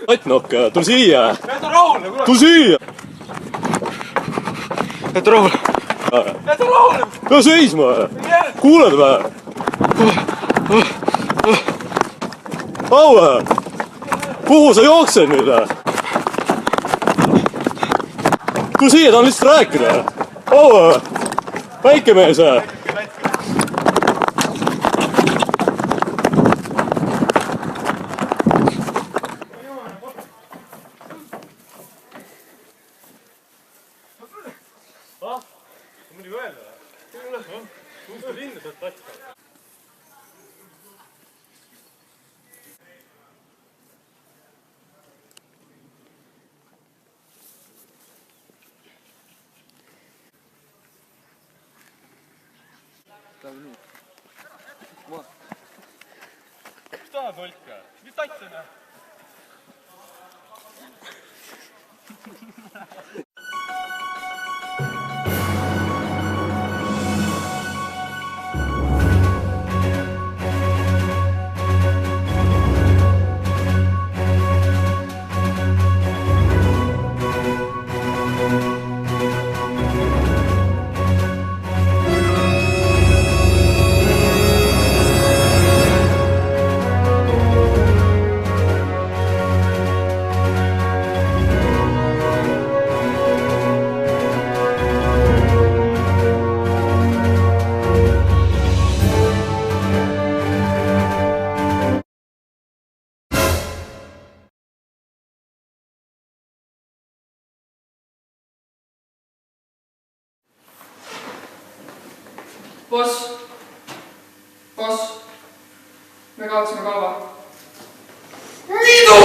Katnokk, tule siia! Tule siia! Jäta rahule! Jäta rahule! Pea seisma! Kuuled või? Aue! Kuhu sa jooksed nüüd? Tule siia, tahan lihtsalt rääkida! Aue! Väike mees! Что только? Летать-то! Boss, me kaotasime kaua. Midu!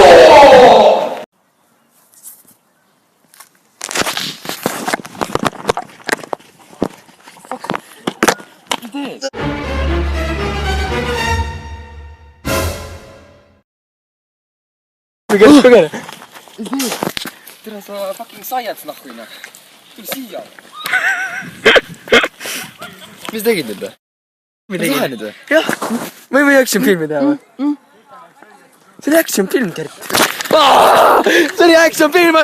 Mis teed? Põgene. Tere, sa fucking saiats nahku inna. Tule siia. Mis tegid nüüd või? Mis lahe nüüd või? Jah, ma ei või action filmi teha või? See oli action film, Gert. See oli action film!